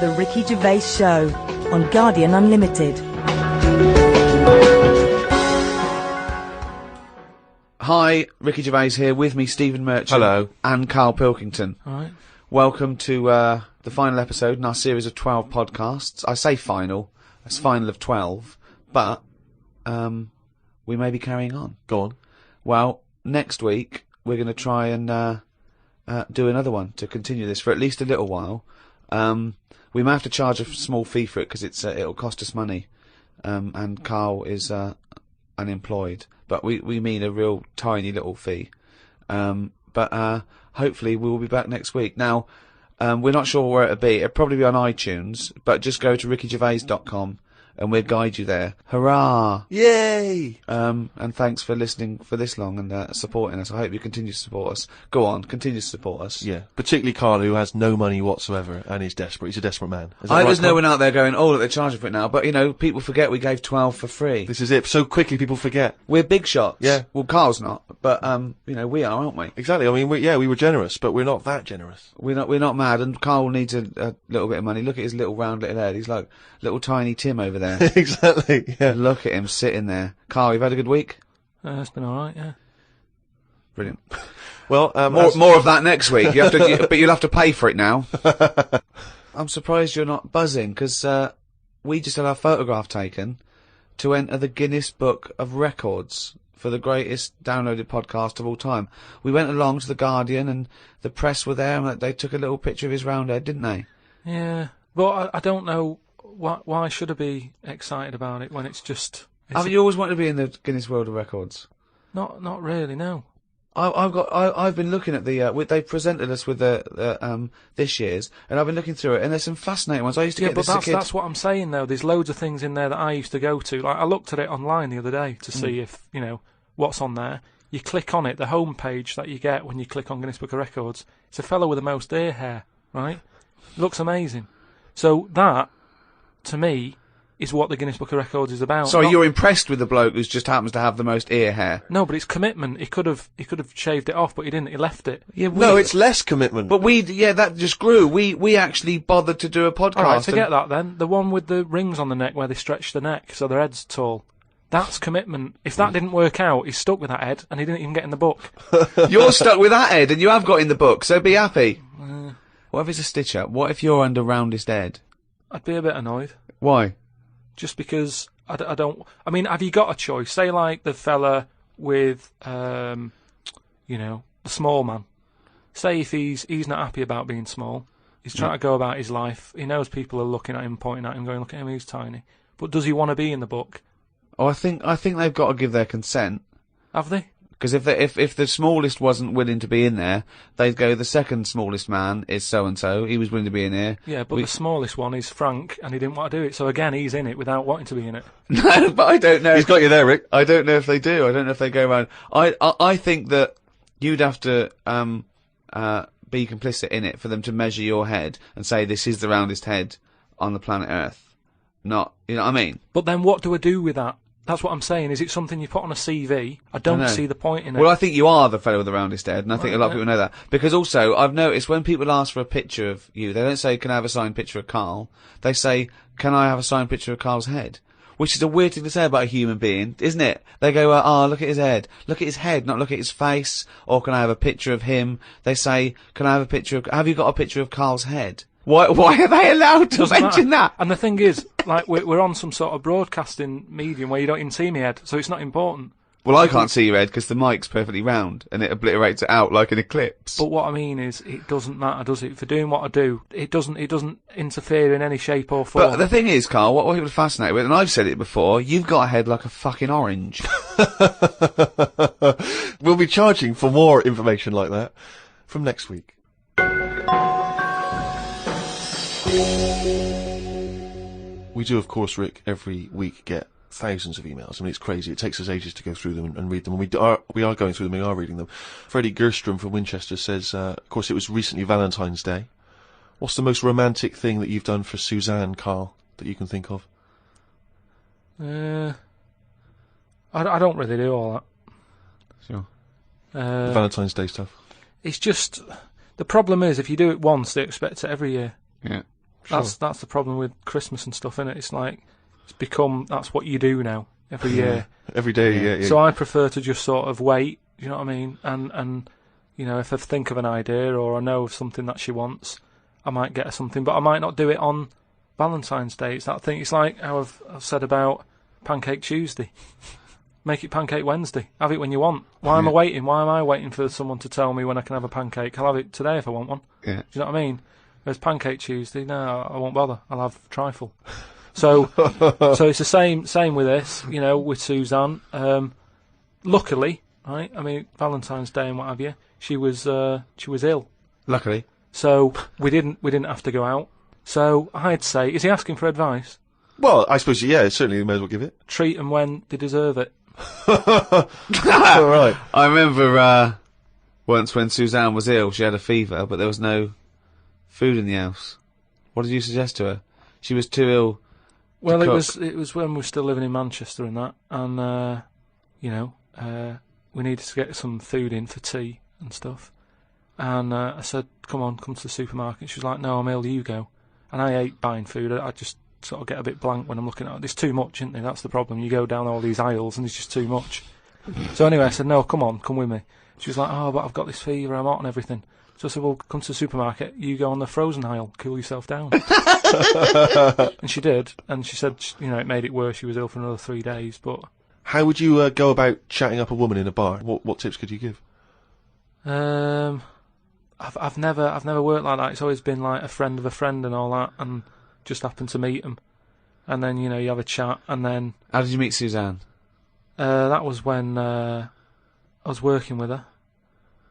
The Ricky Gervais Show on Guardian Unlimited. Hi, Ricky Gervais here, with me Stephen Merchant. Hello. And Carl Pilkington. All right. Welcome to the final episode in our series of 12 podcasts. I say final, it's final of 12, but we may be carrying on. Go on. Well, next week we're going to try and do another one to continue this for at least a little while. We may have to charge a small fee for it because it'll cost us money, and Carl is unemployed. But we mean a real tiny little fee. But hopefully we will be back next week. Now, we're not sure where it'll be. It'll probably be on iTunes, but just go to rickygervais.com and we'll guide you there. Hurrah! Yay! And thanks for listening for this long and supporting us. I hope you continue to support us. Go on, continue to support us. Yeah, particularly Carl, who has no money whatsoever and is desperate. He's a desperate man. There's no one out there going, oh, look, they're charging for it now. But, you know, people forget we gave 12 for free. This is it. So quickly people forget. We're big shots. Yeah. Well, Carl's not, but, you know, we are, aren't we? Exactly. I mean, we were generous, but we're not that generous. We're not mad, and Carl needs a little bit of money. Look at his little round little head. He's like little tiny Tim over there. Exactly, yeah. Look at him sitting there. Carl, you've had a good week? It's been alright, yeah. Brilliant. Well, more of that next week. You have to, but you'll have to pay for it now. I'm surprised you're not buzzing, because we just had our photograph taken to enter the Guinness Book of Records for the greatest downloaded podcast of all time. We went along to the Guardian, and the press were there, and they took a little picture of his round head, didn't they? Yeah, but I don't know why should I be excited about it when it's just... Have you always wanted to be in the Guinness World of Records? Not really, no. I've been looking at they presented us with the this year's, and I've been looking through it, and there's some fascinating ones. I used to get this as a kid. That's what I'm saying though. There's loads of things in there that I used to go to. Like I looked at it online the other day to see if what's on there. You click on it, the home page that you get when you click on Guinness Book of Records. It's a fellow with the most ear hair, right? It looks amazing. So that, to me, is what the Guinness Book of Records is about. Sorry, you're impressed with the bloke who just happens to have the most ear hair? No, but it's commitment. He could have shaved it off, but he didn't. He left it. Yeah, no, it's less commitment. But that just grew. We actually bothered to do a podcast. All right, forget that then. The one with the rings on the neck where they stretch the neck so their head's tall. That's commitment. If that didn't work out, he's stuck with that head, and he didn't even get in the book. You're stuck with that head, and you have got in the book, so be happy. What if it's a stitch-up? What if you're under roundest head? I'd be a bit annoyed. Why? Just because I don't... I mean, have you got a choice? Say, like, the fella with, the small man. Say if he's not happy about being small. He's trying to go about his life. He knows people are looking at him, pointing at him, going, look at him, he's tiny. But does he want to be in the book? Oh, I think they've got to give their consent. Have they? Because if the smallest wasn't willing to be in there, they'd go, the second smallest man is so-and-so, he was willing to be in here. Yeah, but the smallest one is Frank, and he didn't want to do it, so again, he's in it without wanting to be in it. No, but I don't know. He's got you there, Rick. I don't know if they do. I don't know if they go around. I think that you'd have to be complicit in it for them to measure your head and say this is the roundest head on the planet Earth. Not, you know what I mean? But then what do I do with that? That's what I'm saying. Is it something you put on a CV? I don't see the point in it. Well, I think you are the fellow with the roundest head, and I think a lot of people know that. Because also, I've noticed when people ask for a picture of you, they don't say, can I have a signed picture of Carl? They say, can I have a signed picture of Carl's head? Which is a weird thing to say about a human being, isn't it? They go, look at his head. Look at his head, not look at his face. Or can I have a picture of him? They say, can I have have you got a picture of Carl's head? Why are they allowed to mention that? And the thing is, like, we're on some sort of broadcasting medium where you don't even see me head, so it's not important. Well, I can't see your head because the mic's perfectly round and it obliterates it out like an eclipse. But what I mean is, it doesn't matter, does it? For doing what I do, it doesn't interfere in any shape or form. But the thing is, Carl, what people are fascinated with, and I've said it before, you've got a head like a fucking orange. We'll be charging for more information like that from next week. We do, of course, Rick, every week get thousands of emails. I mean, it's crazy. It takes us ages to go through them and read them. And we are going through them, we are reading them. Freddie Gerstrom from Winchester says, of course, it was recently Valentine's Day. What's the most romantic thing that you've done for Suzanne, Carl, that you can think of? I don't really do all that. Sure. The Valentine's Day stuff. It's just... The problem is, if you do it once, they expect it every year. Yeah. That's the problem with Christmas and stuff, innit? It's like it's become that's what you do now every year, every day. Yeah. So I prefer to just sort of wait. You know what I mean? And you know, if I think of an idea or I know of something that she wants, I might get her something, but I might not do it on Valentine's Day. It's that thing. It's like how I've said about Pancake Tuesday. Make it Pancake Wednesday. Have it when you want. Why am I waiting? Why am I waiting for someone to tell me when I can have a pancake? I'll have it today if I want one. Yeah. Do you know what I mean? Whereas Pancake Tuesday, no, I won't bother. I'll have trifle. So it's the same with this. You know, with Suzanne. Luckily, right? I mean, Valentine's Day and what have you. She was ill. Luckily. So we didn't have to go out. So I'd say, is he asking for advice? Well, I suppose, yeah, certainly you may as well give it. Treat them when they deserve it. All right. I remember once when Suzanne was ill, she had a fever, but there was no food in the house. What did you suggest to her? She was too ill. Well, it was when we were still living in Manchester and that, and we needed to get some food in for tea and stuff. And I said, come to the supermarket. She was like, no, I'm ill, you go. And I hate buying food. I just sort of get a bit blank when I'm looking at it. There's too much, isn't there? That's the problem. You go down all these aisles and there's just too much. So anyway, I said, no, come with me. She was like, oh, but I've got this fever, I'm hot and everything. So I said, well, come to the supermarket, you go on the frozen aisle, cool yourself down. And she did, and she said, you know, it made it worse, she was ill for another 3 days, but... How would you go about chatting up a woman in a bar? What tips could you give? I've never worked like that. It's always been like a friend of a friend and all that, and just happened to meet them, and then you know you have a chat, and then. How did you meet Suzanne? That was when I was working with her,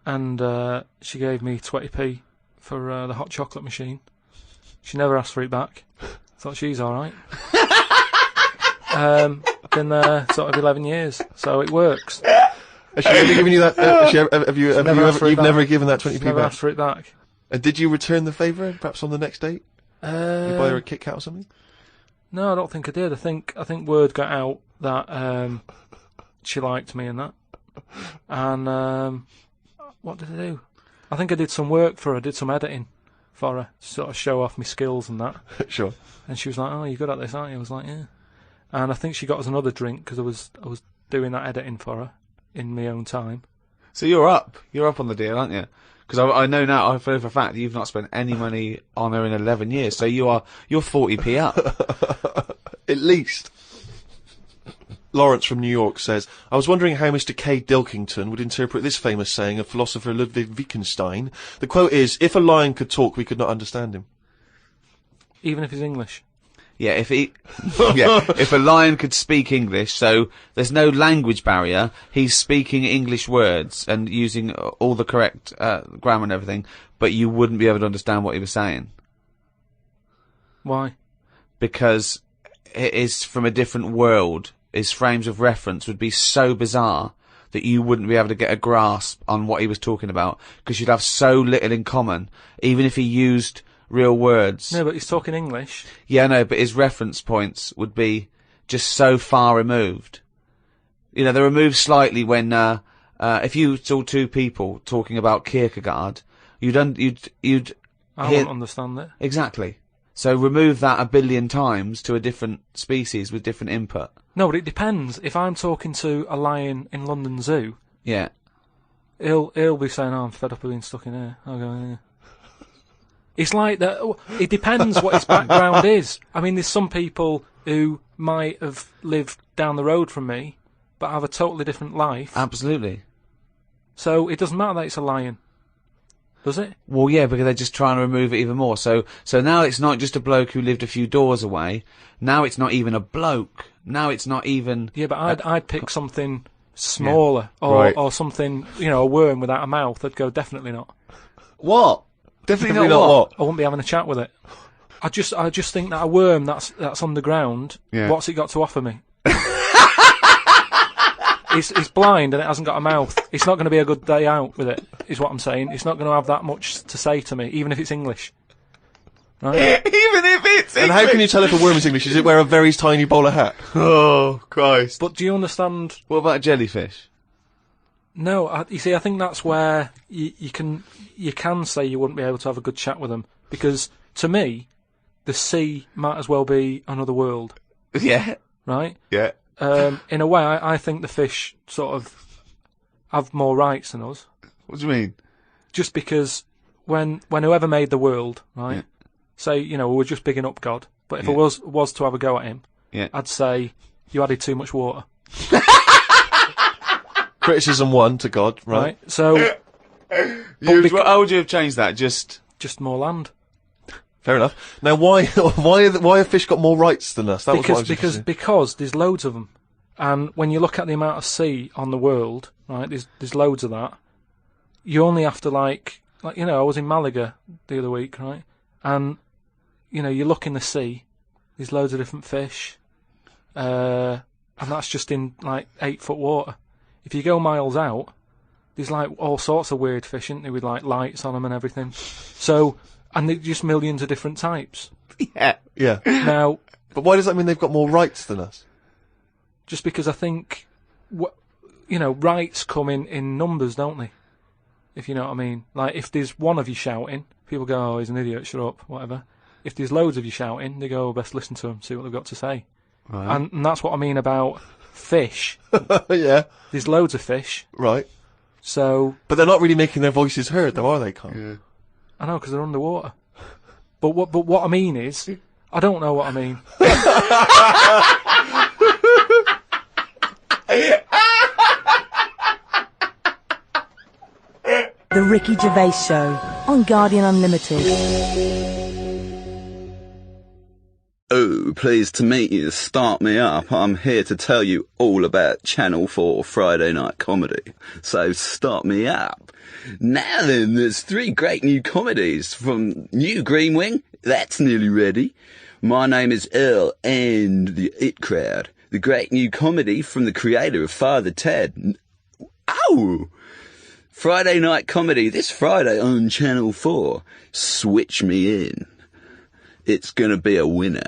and she gave me 20p for the hot chocolate machine. She never asked for it back. Thought she's all right. Been there sort of 11 years, so it works. Has she ever given you that? You've never given that 20p never back? asked for it back. And did you return the favour, perhaps on the next date? You buy her a Kit Kat or something? No, I don't think I did. I think word got out that she liked me and that. And what did I do? I think I did some work for her. I did some editing for her, to sort of show off my skills and that. Sure. And she was like, "Oh, you're good at this, aren't you?" I was like, "Yeah." And I think she got us another drink because I was doing that editing for her in my own time. So you're up on the deal, aren't you? Because I know now, I feel for a fact you've not spent any money on her in 11 years, so you're 40p up. At least. Lawrence from New York says, I was wondering how Mr. K. Dilkington would interpret this famous saying of philosopher Ludwig Wittgenstein. The quote is, if a lion could talk, we could not understand him. Even if he's English? Yeah, if a lion could speak English, so there's no language barrier, he's speaking English words and using all the correct grammar and everything, but you wouldn't be able to understand what he was saying. Why? Because it is from a different world. His frames of reference would be so bizarre that you wouldn't be able to get a grasp on what he was talking about, because you'd have so little in common, even if he used real words. No, but he's talking English. Yeah, no, but his reference points would be just so far removed. You know, they're removed slightly when, if you saw two people talking about Kierkegaard, you'd I hear... wouldn't understand it. Exactly. So remove that 1 billion times to a different species with different input. No, but it depends. If I'm talking to a lion in London Zoo, Yeah. he'll be saying, "Oh, I'm fed up of being stuck in here." I'll go, "Yeah." It's like that. It depends what his background is. I mean, there's some people who might have lived down the road from me, but have a totally different life. Absolutely. So it doesn't matter that it's a lion, does it? Well, yeah, because they're just trying to remove it even more. So now it's not just a bloke who lived a few doors away. Now it's not even a bloke. Now it's not even... Yeah, but I'd pick something smaller, Right. or something, a worm without a mouth. I'd go, definitely not. What? Definitely not what? I wouldn't be having a chat with it. I just think that a worm that's underground, Yeah. what's it got to offer me? It's blind and it hasn't got a mouth. It's not going to be a good day out with it, is what I'm saying. It's not going to have that much to say to me, even if it's English. Right? Even if it's And how can you tell if a worm is English? Does it wear a very tiny bowler hat? Oh, Christ. But do you understand? What about a jellyfish? No, you see, I think that's where you can say you wouldn't be able to have a good chat with them, because to me, the sea might as well be another world, Yeah. right? Yeah. In a way, I think the fish sort of have more rights than us, What do you mean? just because when whoever made the world, right? Yeah. Say, we're just bigging up God, but if I Yeah. was to have a go at him, Yeah. I'd say you added too much water, Criticism 1 to God, right? right? So How would you have changed that? Just more land. Fair enough. Now, why have fish got more rights than us? That was what I was interested in. Because there's loads of them, and when you look at the amount of sea on the world, right? There's loads of that. You only have to like I was in Malaga the other week, right? And you look in the sea. There's loads of different fish, and that's just in like 8-foot water. If you go miles out, there's like all sorts of weird fish, isn't there, with like lights on them and everything. So, and there's just millions of different types. yeah. Yeah. Now, But why does that mean they've got more rights than us? just because I think, rights come in numbers, don't they? If you know what I mean. Like, if there's one of you shouting, people go, oh, he's an idiot, shut up, whatever. If there's loads of you shouting, they go, oh, best listen to them, see what they've got to say. Right. And that's what I mean about fish. Yeah. There's loads of fish, Right. so But they're not really making their voices heard, though, are they, Carl? Yeah. I know, because they're underwater. But what I mean is, I don't know what I mean. The Ricky Gervais Show on Guardian Unlimited. Oh, pleased to meet you. Start me up. I'm here to tell you all about Channel 4 Friday Night Comedy. So start me up. Now then, there's 3 great new comedies from New Green Wing. That's nearly ready. My Name is Earl and The It Crowd. The great new comedy from the creator of Father Ted. Ow! Friday Night Comedy this Friday on Channel 4. Switch me in. It's gonna be a winner.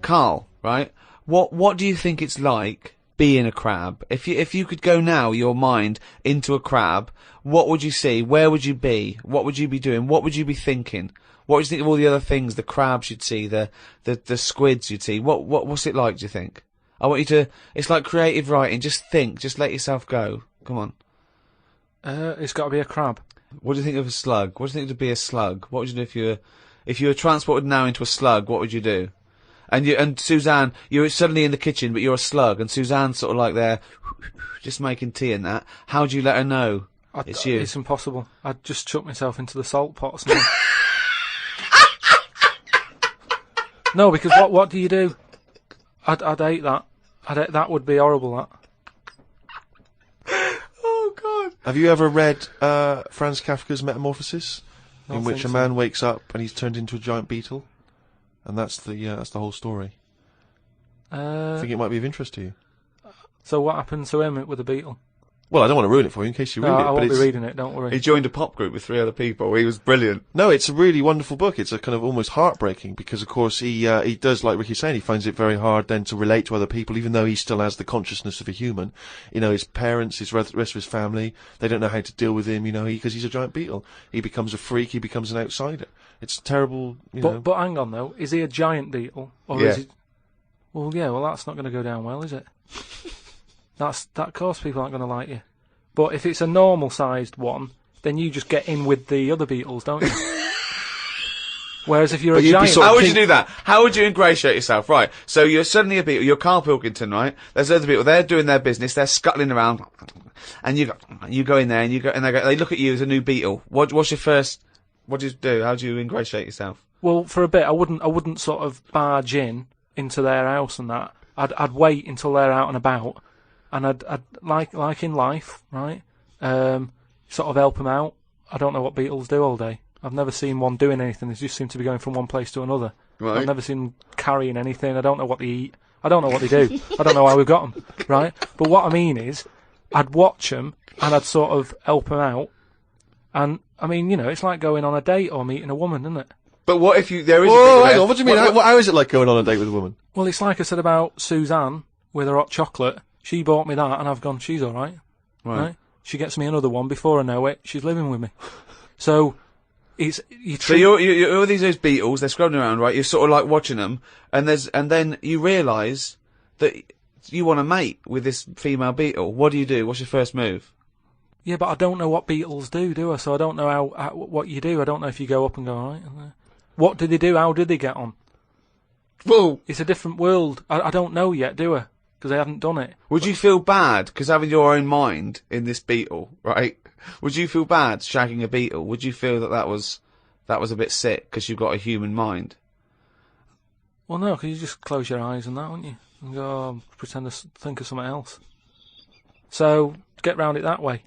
Carl, right? What do you think it's like being a crab? If you could go now, your mind into a crab, what would you see? Where would you be? What would you be doing? What would you be thinking? What would you think of all the other things? The crabs you'd see, the squids you'd see. What's it like? Do you think? I want you to. It's like creative writing. Just think. Just let yourself go. Come on. It's got to be a crab. What do you think of a slug? What do you think to be a slug? What would you do if you were transported now into a slug? What would you do? And Suzanne, you're suddenly in the kitchen, but you're a slug, and Suzanne's sort of like there, just making tea and that. How do you let her know it's you? It's impossible. I'd just chuck myself into the salt pot or something. No, because what do you do? I'd hate that. That would be horrible, that. Oh, God. Have you ever read Franz Kafka's Metamorphosis, in Don't which think a so. man wakes up and he's turned into a giant beetle? And that's the whole story. I think it might be of interest to you. So what happened to him with the beetle? Well, I don't want to ruin it for you in case you read No, it. I but won't it's, be reading it, don't worry. He joined a pop group with 3 other people. He was brilliant. No, it's a really wonderful book. It's a kind of almost heartbreaking because, of course, he does, like Ricky's saying, he finds it very hard then to relate to other people, even though he still has the consciousness of a human. You know, his parents, his rest of his family, they don't know how to deal with him, because he's a giant beetle. He becomes a freak, he becomes an outsider. It's terrible, But hang on, though. Is he a giant beetle? Or Yeah. is he... Well, yeah, that's not going to go down well, is it? That, of course, people aren't going to like you. But if it's a normal-sized one, then you just get in with the other beetles, don't you? Whereas if you're But a you'd be giant... sort of How would you do that? How would you ingratiate yourself? Right, so you're suddenly a beetle, you're Carl Pilkington, right? There's other people, they're doing their business, they're scuttling around, and you go in there, and they look at you as a new beetle. What's your first, what do you do? How do you ingratiate yourself? Well, for a bit, I wouldn't sort of barge into their house and that. I'd wait until they're out and about, and I'd like in life, right? Sort of help them out. I don't know what beetles do all day. I've never seen one doing anything. They just seem to be going from one place to another. Right. I've never seen them carrying anything. I don't know what they eat. I don't know what they do. I don't know why we've got them, right? But what I mean is, I'd watch them and I'd sort of help them out. And I mean, it's like going on a date or meeting a woman, isn't it? But what if there is a Whoa, beetle hang there? on, what do you mean? How is it like going on a date with a woman? Well, it's like I said about Suzanne with her hot chocolate. She bought me that, and I've gone, she's all right. Right. She gets me another one. Before I know it, she's living with me. So it's So you're all those beetles. They're scrubbing around, right? You're sort of like watching them, and then you realise that you want to mate with this female beetle. What do? What's your first move? Yeah, but I don't know what beetles do I? So I don't know how what you do. I don't know if you go up and go, all right. What did they do? How did they get on? Well, It's a different world. I don't know yet, do I? Because I haven't done it. would you feel bad because having your own mind in this beetle, right? Would you feel bad shagging a beetle? Would you feel that was a bit sick because you've got a human mind? Well, no, because you just close your eyes and that, wouldn't you? And go, pretend to think of something else. So, get round it that way.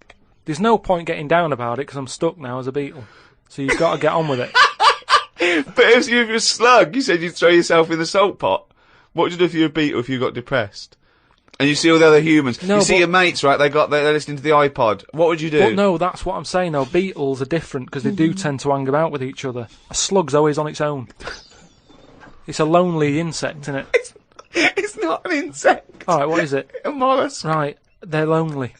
There's no point getting down about it because I'm stuck now as a beetle. So you've got to get on with it. But if you're a slug, you said you'd throw yourself in the salt pot. What would you do if you were a beetle if you got depressed? And you see all the other humans. No, you see but- your mates, right? They're listening to the iPod. What would you do? But no, that's what I'm saying though. Beetles are different because they do tend to hang about with each other. A slug's always on its own. It's a lonely insect, isn't it? It's not an insect. Alright, what is it? A mollusk. Right, they're lonely.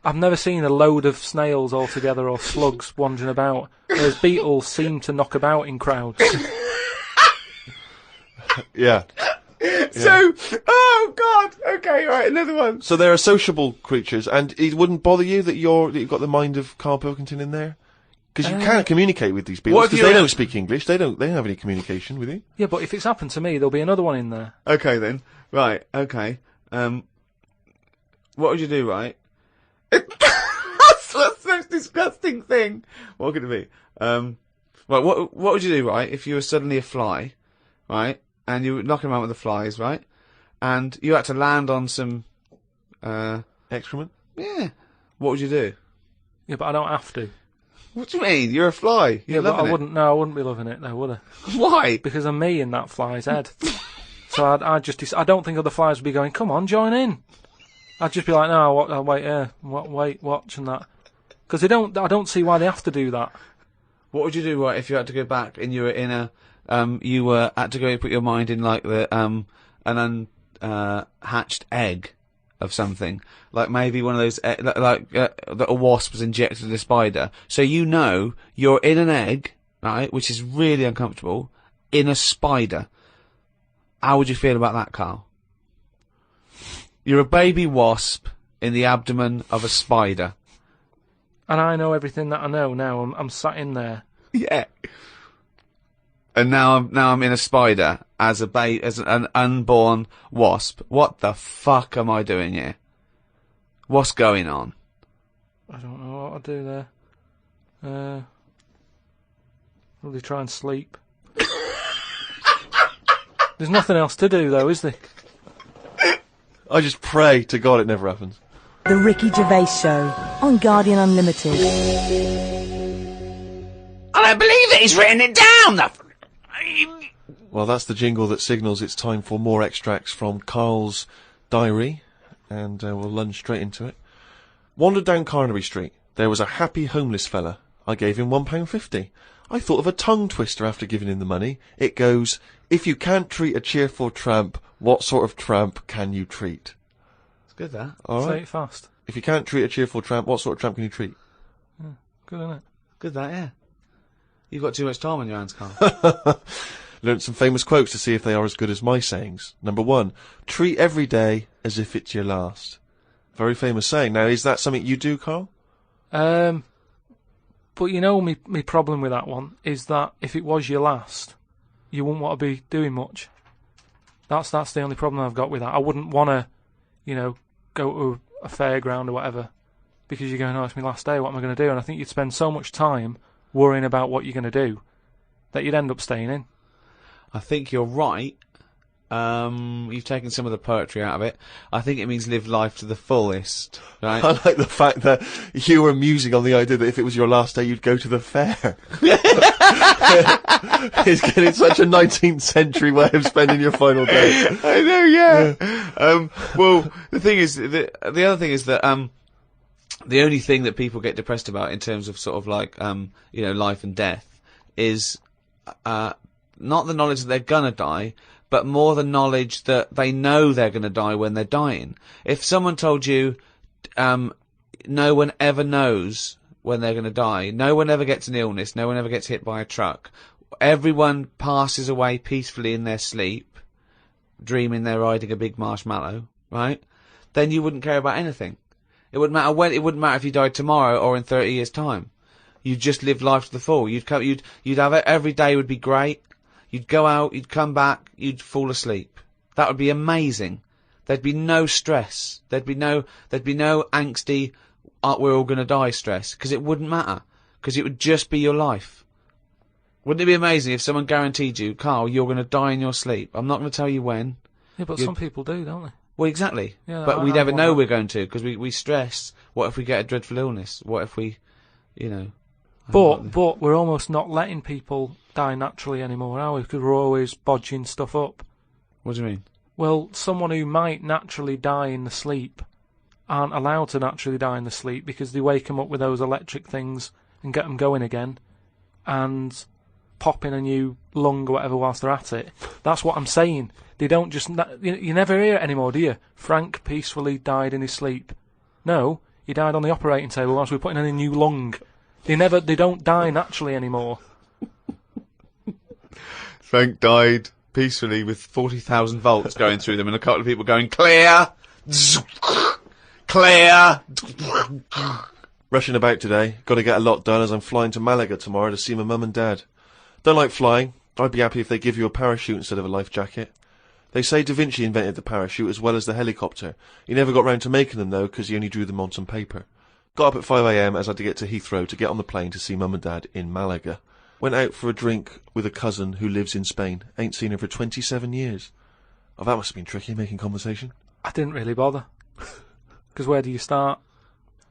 I've never seen a load of snails all together or slugs wandering about, whereas beetles seem to knock about in crowds. Yeah. So, oh god. Okay, right, another one. So they're sociable creatures, and it wouldn't bother you that you've got the mind of Carl Pilkington in there? Because you can't communicate with these beetles, what if because they you- don't speak English, they don't have any communication with you. Yeah, but if it's happened to me, there'll be another one in there. Okay then. Right. Okay. What would you do? Right. That's the most disgusting thing. What could it be? Right. What would you do? Right. If you were suddenly a fly, right, and you were knocking around with the flies, right, and you had to land on some, Excrement? yeah. What would you do? Yeah, but I don't have to. What do you mean? You're a fly. You're Yeah, but loving I it. wouldn't. No, I wouldn't be loving it though, would I? Why? Because I'm me in that fly's head. So I don't think other flies would be going, come on, join in. I'd just be like, no, I'll wait here, wait, watch and that. Because I don't see why they have to do that. What would you do, right, if you had to go back and you were in a, you were had to go and put your mind in like the, an hatched egg of something, like maybe one of those, that a wasp was injected in a spider. So you know you're in an egg, right, which is really uncomfortable, in a spider. How would you feel about that, Carl? You're a baby wasp in the abdomen of a spider. And I know everything that I know now. I'm sat in there. Yeah. And now I'm in a spider as an unborn wasp. What the fuck am I doing here? What's going on? I don't know what I'd do there. Probably try and sleep. There's nothing else to do though, is there? I just pray to God it never happens. The Ricky Gervais Show on Guardian Unlimited. I don't believe that he's written it down! Well, that's the jingle that signals it's time for more extracts from Carl's diary, and we'll lunge straight into it. Wandered down Carnaby Street. There was a happy homeless fella. I gave him £1.50. I thought of a tongue twister after giving him the money. It goes, if you can't treat a cheerful tramp, what sort of tramp can you treat? It's good, that. All Say right. it fast. If you can't treat a cheerful tramp, what sort of tramp can you treat? Good, isn't it? Good, that, yeah. You've got too much time on your hands, Carl. Learned some famous quotes to see if they are as good as my sayings. Number 1, treat every day as if it's your last. Very famous saying. Now, is that something you do, Carl? But you know, me problem with that one is that if it was your last, you wouldn't want to be doing much. That's the only problem I've got with that. I wouldn't want to, go to a fairground or whatever, because you're going, oh, it's my last day, what am I going to do? And I think you'd spend so much time worrying about what you're going to do that you'd end up staying in. I think you're right. You've taken some of the poetry out of it. I think it means live life to the fullest, right? I like the fact that you were musing on the idea that if it was your last day, you'd go to the fair. It's getting such a 19th century way of spending your final day. I know, yeah. Well, the thing is, the other thing is that, the only thing that people get depressed about in terms of sort of like, life and death is, not the knowledge that they're gonna die, but more the knowledge that they know they're gonna die when they're dying. If someone told you, no one ever knows when they're going to die. No one ever gets an illness. No one ever gets hit by a truck. Everyone passes away peacefully in their sleep, dreaming they're riding a big marshmallow, right? Then you wouldn't care about anything. It wouldn't matter when. It wouldn't matter if you died tomorrow or in 30 years' time. You'd just live life to the full. You'd have it. Every day would be great. You'd go out. You'd come back. You'd fall asleep. That would be amazing. There'd be no stress. There'd be no angsty, we're all going to die stress, because it wouldn't matter, because it would just be your life. Wouldn't it be amazing if someone guaranteed you, Carl, you're going to die in your sleep? I'm not going to tell you when. Yeah, but some people do, don't they? Well, exactly. Yeah, but we never know we're going to, because we stress. What if we get a dreadful illness? What if we, But we're almost not letting people die naturally anymore, are we? Because we're always bodging stuff up. What do you mean? Well, someone who might naturally die in the sleep aren't allowed to naturally die in the sleep because they wake them up with those electric things and get them going again and pop in a new lung or whatever whilst they're at it. That's what I'm saying. They don't just... You never hear it anymore, do you? Frank peacefully died in his sleep. No, he died on the operating table whilst we were putting in a new lung. They don't die naturally anymore. Frank died peacefully with 40,000 volts going through them and a couple of people going, clear! Clear! Rushing about today. Got to get a lot done as I'm flying to Malaga tomorrow to see my mum and dad. Don't like flying. I'd be happy if they give you a parachute instead of a life jacket. They say Da Vinci invented the parachute as well as the helicopter. He never got round to making them though because he only drew them on some paper. Got up at 5 a.m. as I had to get to Heathrow to get on the plane to see mum and dad in Malaga. Went out for a drink with a cousin who lives in Spain. Ain't seen her for 27 years. Oh, that must have been tricky, making conversation. I didn't really bother. Because where do you start?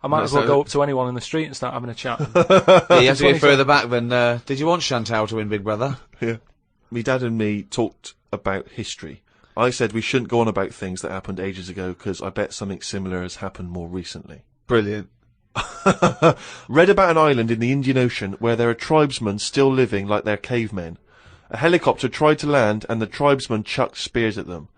I might as well go up to anyone in the street and start having a chat. Yeah, you have to go further back than, did you want Chantal to win Big Brother? Yeah. Me dad and me talked about history. I said we shouldn't go on about things that happened ages ago because I bet something similar has happened more recently. Brilliant. Read about an island in the Indian Ocean where there are tribesmen still living like they're cavemen. A helicopter tried to land and the tribesmen chucked spears at them.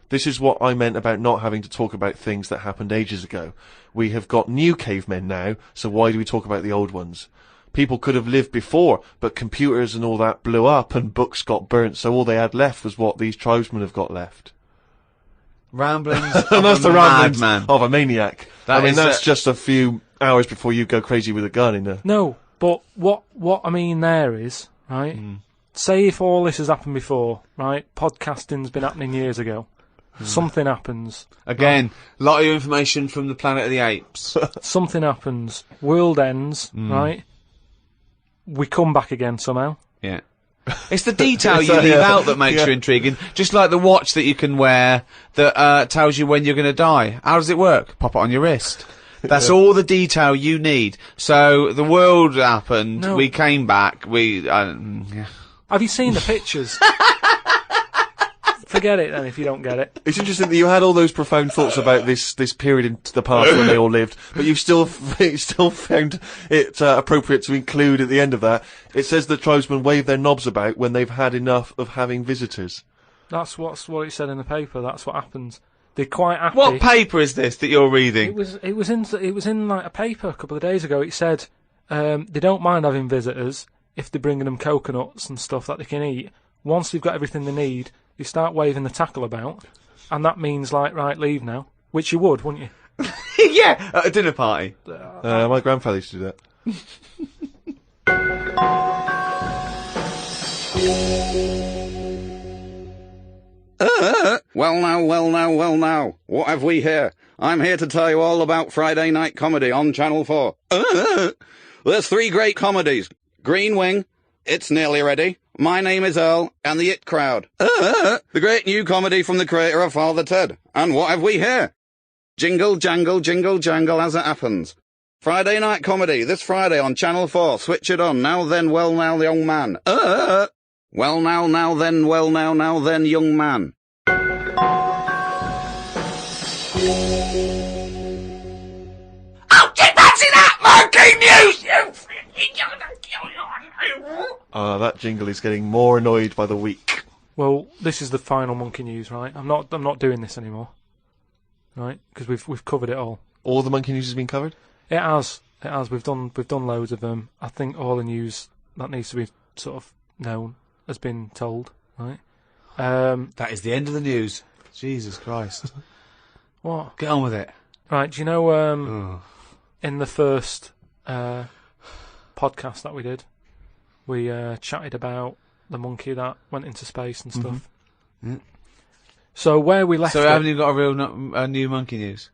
This is what I meant about not having to talk about things that happened ages ago. We have got new cavemen now, so why do we talk about the old ones? People could have lived before, but computers and all that blew up and books got burnt, so all they had left was what these tribesmen have got left. Ramblings And that's of the a ramblings madman. of a maniac. That's just a few hours before you go crazy with a gun in there. No, but what I mean there is, right, say if all this has happened before, right, podcasting's been happening years ago, something happens. Again, a lot of information from the Planet of the Apes. Something happens, world ends, right, we come back again somehow. Yeah. It's the detail you leave out that makes you intriguing. Just like the watch that you can wear that tells you when you're going to die. How does it work? Pop it on your wrist. That's all the detail you need. So the world happened. No. We came back. Have you seen the pictures? Forget it then if you don't get it. It's interesting that you had all those profound thoughts about this period in the past when they all lived, but you still found it appropriate to include at the end of that. It says that tribesmen wave their knobs about when they've had enough of having visitors. That's what it said in the paper. That's what happens. They're quite happy. What paper is this that you're reading? It was in like a paper a couple of days ago. It said they don't mind having visitors if they're bringing them coconuts and stuff that they can eat. Once they've got everything they need, they start waving the tackle about, and that means like, right, leave now. Which you would, wouldn't you? Yeah, at a dinner party. My grandfather used to do Well that. now. What have we here? I'm here to tell you all about Friday night comedy on Channel 4. There's 3 great comedies. Green Wing, It's Nearly Ready, My Name is Earl, and The It Crowd. The great new comedy from the creator of Father Ted. And what have we here? Jingle, jangle, jingle, jangle as it happens. Friday night comedy, this Friday on Channel 4. Switch it on. Now then, well now, the young man. Well now then, well now then, young man. Oh, do you fancy that? Monkey news! That jingle is getting more annoyed by the week. Well, this is the final monkey news, right? I'm not doing this anymore, right? Because we've covered it all. All the monkey news has been covered? It has. It has. We've done loads of them. I think all the news that needs to be sort of known has been told, right? That is the end of the news. Jesus Christ. What? Get on with it. Right, do you know, in the first podcast that we did, we chatted about the monkey that went into space and stuff. Yeah. So where we left So it... haven't you got a real new monkey news?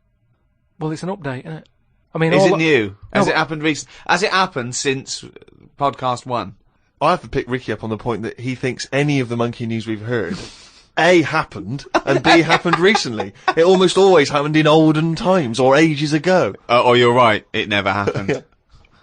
Well, it's an update, isn't it? I mean, Is all it new? Has No, it happened recently? Has it happened since podcast 1? I have to pick Ricky up on the point that he thinks any of the monkey news we've heard, A, happened, and B, happened recently. It almost always happened in olden times, or ages ago. Oh, you're right. It never happened.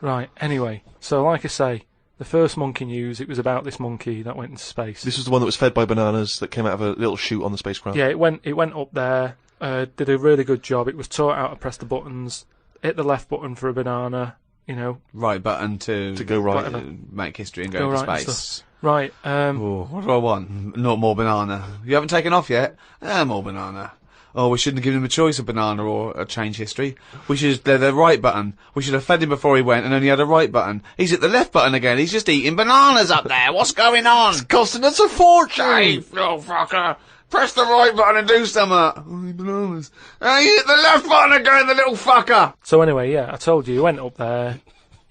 Right, anyway. So, like I say, the first monkey news, it was about this monkey that went into space. This was the one that was fed by bananas that came out of a little chute on the spacecraft. Yeah, it went up there, did a really good job. It was taught how to press the buttons, hit the left button for a banana, you know. Right button to go right. Make history and go into right and space. stuff. Right, What do I want? Not more banana. You haven't taken off yet? More banana. Oh, we shouldn't have given him a choice of banana or a change history. We should have done the right button. We should have fed him before he went and only had a right button. He's at the left button again. He's just eating bananas up there. What's going on? It's Costing us a fortune! Hey, little fucker. Press the right button and do something. Oh, bananas. Hey, hit the left button again, the little fucker. so anyway, yeah, I told you, he went up there,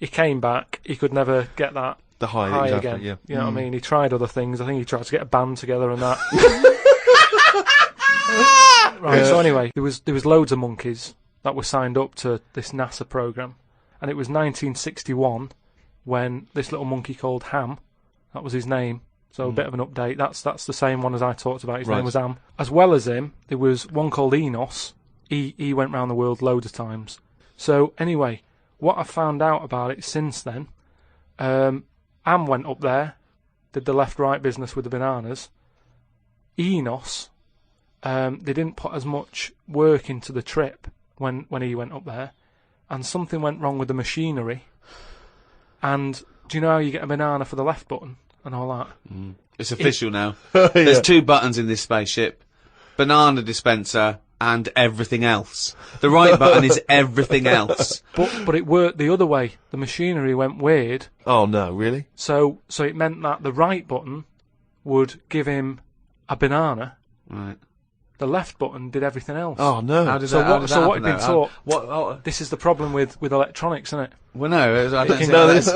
he came back, he could never get that The high, high exactly, again. yeah. You know what I mean? He tried other things. I think he tried to get a band together and that. Right. So anyway, there was loads of monkeys that were signed up to this NASA program, and it was 1961 when this little monkey called Ham, that was his name. So a bit of an update. That's the same one as I talked about. His Right. name was Ham. As well as him, there was one called Enos. He went round the world loads of times. So anyway, what I found out about it since then, Am went up there, did the left-right business with the bananas. Enos, they didn't put as much work into the trip when he went up there, and something went wrong with the machinery. And do you know how you get a banana for the left button and all that? It's official now. There's 2 buttons in this spaceship. Banana dispenser and everything else. The right button is everything else. But it worked the other way. The machinery went weird. Oh no, really? So it meant that the right button would give him a banana. Right. The left button did everything else. Oh no. How did So that, how what- did so that what happen had been though? taught- What? Oh, This is the problem with electronics, isn't it? well, no. I don't think No, that's-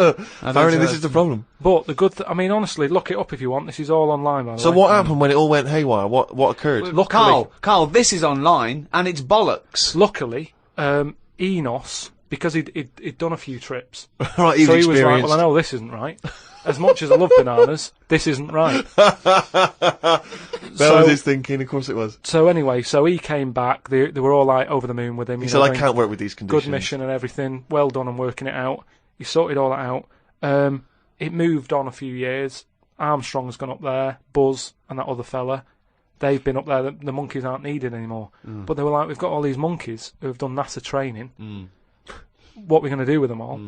apparently this is the problem. But the good I mean, honestly, look it up if you want. This is all online, by the So way. what happened when it all went haywire? What occurred? Luckily, Carl, this is online and it's bollocks. luckily, Enos, because he'd done a few trips, Right, so he was like, experienced. well, I know this isn't right. As much as I love bananas, this isn't right. That so- was his thinking, of course it was. So anyway, so he came back. They were all like over the moon with him. He you said, know, I going, can't work with these conditions. good mission and everything. Well done on working it out. He sorted all that out. It moved on a few years. Armstrong's gone up there. Buzz and that other fella, they've been up there. The monkeys aren't needed anymore. But they were like, we've got all these monkeys who have done NASA training. What are we going to do with them all?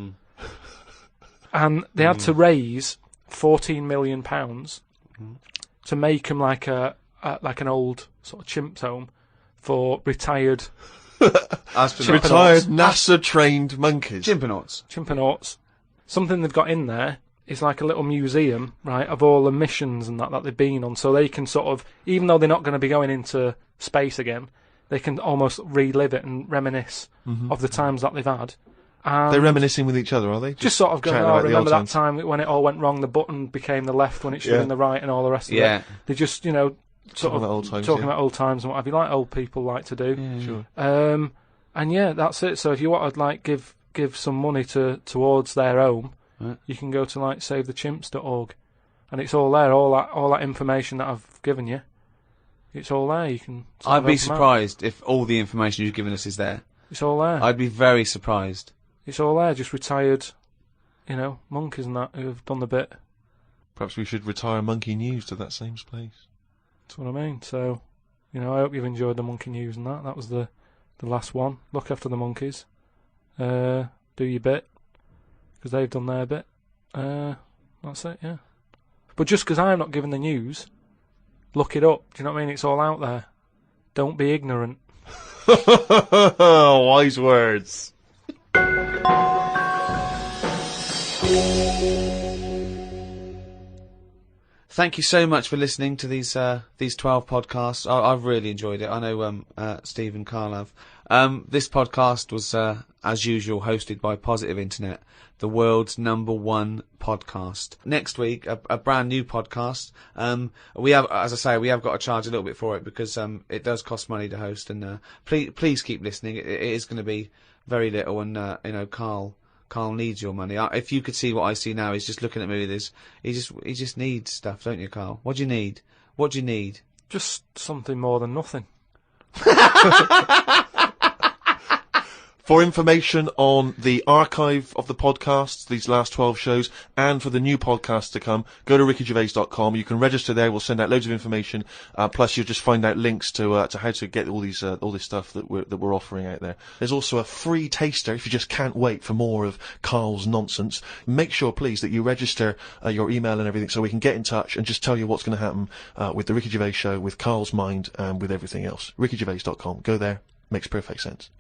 And they had to raise £14 million to make them like an old sort of chimps home for retired Astronauts. Retired NASA-trained monkeys. chimpanauts. Something they've got in there is like a little museum, right, of all the missions and that they've been on, so they can sort of, even though they're not going to be going into space again, they can almost relive it and reminisce of the times that they've had. And They're reminiscing with each other, are they? just sort of going, chatting oh, about the remember old that times. time when it all went wrong, the button became the left when it should have Yeah. been the right and all the rest of Yeah. it. They just, you know, sort Talking of about old times, talking yeah. about old times and what have you, like old people like to do. Sure. And yeah, that's it. So if you want to like give some money towards their home, Right. you can go to like savethechimps.org, and it's all there. All that information that I've given you, it's all there. You can. sort I'd of be help 'em out. surprised if all the information you've given us is there. It's all there. I'd be very surprised. It's all there. Just retired, you know, monkeys and that who have done the bit. Perhaps we should retire Monkey News to that same place. That's what I mean. So, you know, I hope you've enjoyed the monkey news and that. That was the last one. Look after the monkeys. Do your bit, because they've done their bit. That's it, yeah. But just because I'm not giving the news, look it up. Do you know what I mean? It's all out there. Don't be ignorant. Wise words. Thank you so much for listening to these 12 podcasts. I've really enjoyed it. I know Steve and Carl have. This podcast was, as usual, hosted by Positive Internet, the world's #1 podcast. Next week, a brand new podcast. We have, as I say, we have got to charge a little bit for it because it does cost money to host. And please keep listening. It is going to be very little, and Carl needs your money. If you could see what I see now, he's just looking at me with his. He just needs stuff, don't you, Carl? What do you need? What do you need? Just something more than nothing. For information on the archive of the podcasts, these last 12 shows, and for the new podcasts to come, go to rickygervais.com. You can register there. We'll send out loads of information. Plus, you'll just find out links to how to get all this stuff that we're offering out there. There's also a free taster if you just can't wait for more of Carl's nonsense. Make sure, please, that you register your email and everything so we can get in touch and just tell you what's going to happen with the Ricky Gervais show, with Carl's mind, and with everything else. rickygervais.com. Go there. Makes perfect sense.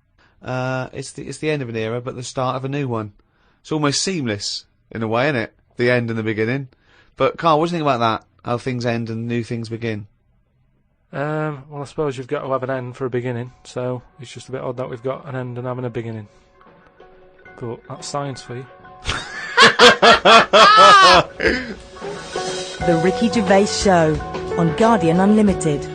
It's the end of an era, but the start of a new one. It's almost seamless in a way, isn't it? The end and the beginning. But Carl, what do you think about that? How things end and new things begin? Well, I suppose you've got to have an end for a beginning, so it's just a bit odd that we've got an end and having a beginning. But that's science for you. The Ricky Gervais Show on Guardian Unlimited.